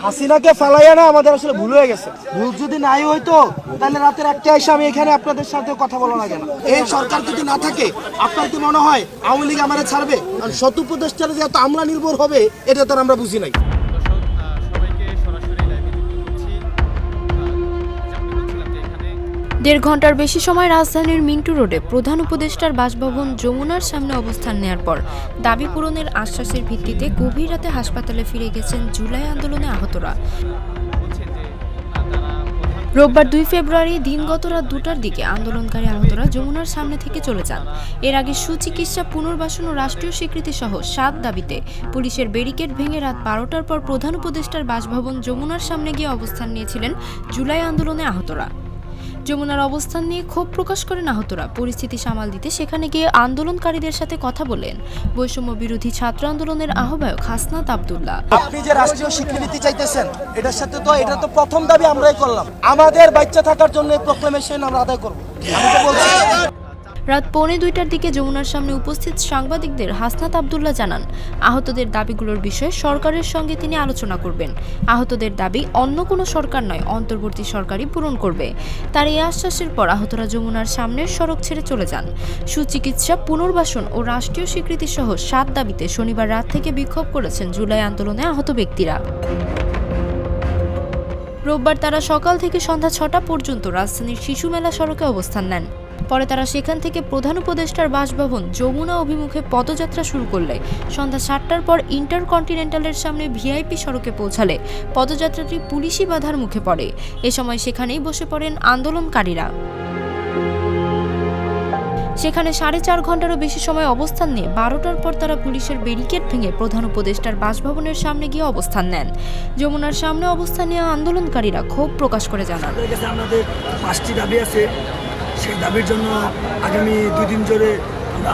হাসিনাকে ফালাইয়া না আমাদের আসলে ভুল হয়ে গেছে। ভুল যদি নাই হইতো তাহলে রাতের একটা এসে আমি এখানে আপনাদের সাথে কথা বলা লাগে না। এই সরকার যদি না থাকে আপনার কি মনে হয় আওয়ামী লীগ আমাদের ছাড়বে? আর শত উপদেষ্টারা যে এত আমলা নির্ভর হবে এটা তো আমরা বুঝি নাই। দেড় ঘন্টার বেশি সময় রাজধানীর মিন্টু রোডে প্রধান উপদেষ্টার বাসভবন যমুনার সামনে অবস্থান নেয়ার পর দাবি পূরণের আশ্বাসের ভিত্তিতে গভীর রাতে হাসপাতালে ফিরে গেছেন জুলাই আন্দোলনে আহতরা। রোববার 2 ফেব্রুয়ারি দিনগত রাত 2টার দিকে আন্দোলনকারী আহতরা যমুনার সামনে থেকে চলে যান। এর আগে সুচিকিৎসা, পুনর্বাসন ও রাষ্ট্রীয় স্বীকৃতি সহ 7 দাবিতে পুলিশের ব্যারিকেড ভেঙে রাত 12টার পর প্রধান উপদেষ্টার বাসভবন যমুনার সামনে গিয়ে অবস্থান নিয়েছিলেন জুলাই আন্দোলনে আহতরা। যমুনার অবস্থান নিয়ে ক্ষোভ প্রকাশ করেন আহতরা। পরিস্থিতি সামাল দিতে সেখানে গিয়ে আন্দোলনকারীদের সাথে কথা বলেন বৈষম্য বিরোধী ছাত্র আন্দোলনের আহ্বায়ক হাসনাত আব্দুল্লাহ। আপনি যে রাষ্ট্রীয় স্বীকৃতি চাইতেছেন এটার সাথে তো এটা তো প্রথম দাবি আমরাই করলাম। আমাদের বাচ্চা থাকার জন্য প্রোক্লেমেশন আমরা আদায় করব। আমি তো বলছি। রাত 1:45টার দিকে যমুনার সামনে উপস্থিত সাংবাদিকদের হাসনাত আব্দুল্লাহ জানান, আহতদের দাবিগুলোর বিষয়ে সরকারের সঙ্গে তিনি আলোচনা করবেন। আহতদের দাবি অন্য কোনো সরকার নয়, অন্তর্বর্তী সরকারই পূরণ করবে। তার এই আশ্বাসের পর আহতরা যমুনার সামনের সড়ক ছেড়ে চলে যান। সুচিকিৎসা, পুনর্বাসন ও রাষ্ট্রীয় স্বীকৃতি সহ 7 দাবিতে শনিবার রাত থেকে বিক্ষোভ করেছেন জুলাই আন্দোলনে আহত ব্যক্তিরা। রোববার তারা সকাল থেকে সন্ধ্যা 6টা পর্যন্ত রাজধানীর শিশু মেলা সড়কে অবস্থান নেন। পরে তারা সেখান থেকে প্রধান উপদেষ্টার বাসভবন যমুনা অভিমুখে পদযাত্রা শুরু করলে সন্ধ্যা 7টার পর ইন্টারকন্টিনেন্টালের সামনে ভিআইপি সড়কে পৌঁছালে পদযাত্রাটি পুলিশি বাধার মুখে পড়ে। এ সময় সেখানেই বসে পড়েন আন্দোলনকারীরা। সেখানে 4.5 ঘন্টারও বেশি সময় অবস্থান নিয়ে 12টার পর তারা পুলিশের ব্যারিকেড ভেঙে প্রধান উপদেষ্টার বাসভবনের সামনে গিয়ে অবস্থান নেন। যমুনার সামনে অবস্থান নিয়ে আন্দোলনকারীরা ক্ষোভ প্রকাশ করে জানান, আমাদের 5টি দাবি আছে। সেই দাবির জন্য আগামী 2 দিন ধরে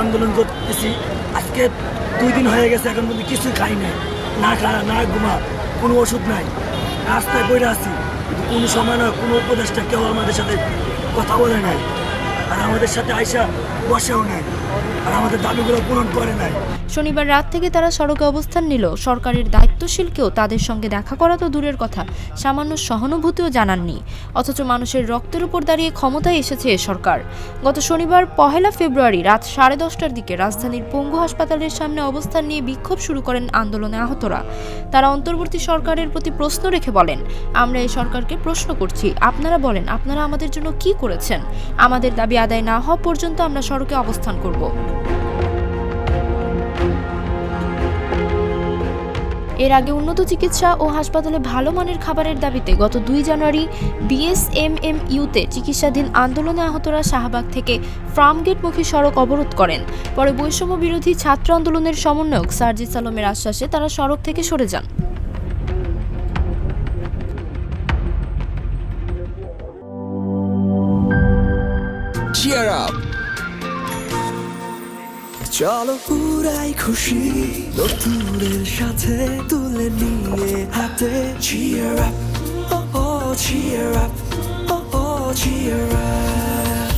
আন্দোলন করতেছি। আজকে 2 দিন হয়ে গেছে, এখন পর্যন্ত কিছু খাই নাই, না খাওয়া না ঘুমা, কোনো ওষুধ নাই, রাস্তায় বইরে আছি। কোনো সময় না কোনো উপদেষ্টা কেউ আমাদের সাথে কথা বলে নাই, আর আমাদের সাথে আইসা বসেও নাই, আর আমাদের দাবিগুলো পূরণ করে নাই। শনিবার রাত থেকে তারা সড়কে অবস্থান নিল। সরকারের দায়িত্বশীল কেউ তাদের সঙ্গে দেখা করা তো দূরের কথা, সামান্য সহানুভূতিও জানাননি। অথচ মানুষের রক্তের উপর দাঁড়িয়ে ক্ষমতায় এসেছে এ সরকার। গত শনিবার 1 ফেব্রুয়ারি রাত 10:30টার দিকে রাজধানীর পঙ্গু হাসপাতালের সামনে অবস্থান নিয়ে বিক্ষোভ শুরু করেন আন্দোলনে আহতরা। তারা অন্তর্বর্তী সরকারের প্রতি প্রশ্ন রেখে বলেন, আমরা এই সরকারকে প্রশ্ন করছি, আপনারা বলেন আপনারা আমাদের জন্য কি করেছেন। আমাদের দাবি আদায় না হওয়া পর্যন্ত আমরা সড়কে অবস্থান করব। এর আগে উন্নত চিকিৎসা ও হাসপাতালে ভালো মানের খাবারের দাবিতে গত 2 জানুয়ারি বিএসএমএমইউতে চিকিৎসাধীন আন্দোলনে আহতরা শাহবাগ থেকে ফার্মগেটমুখী সড়ক অবরোধ করেন। পরে বৈষম্য বিরোধী ছাত্র আন্দোলনের সমন্বয়ক সার্জিস আলমের আশ্বাসে তারা সড়ক থেকে সরে যান। Cheer up! চলো পুরাই খুশি নতুনের সাথে তুলে নিয়ে হাতে cheer up, oh oh cheer up, oh oh cheer up.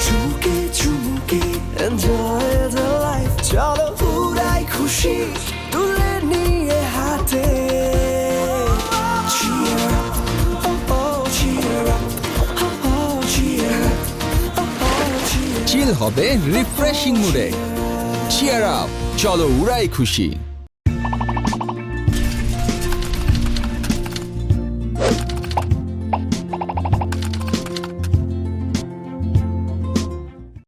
চুমুকে চুমুকে enjoy the life. চলো পুরাই খুশি তুলে নিয়ে হাতে cheer up, oh oh cheer up. চিল হবে রিফ্রেশিং মুডে। চিয়ার আপ, চলো উড়াই খুশি।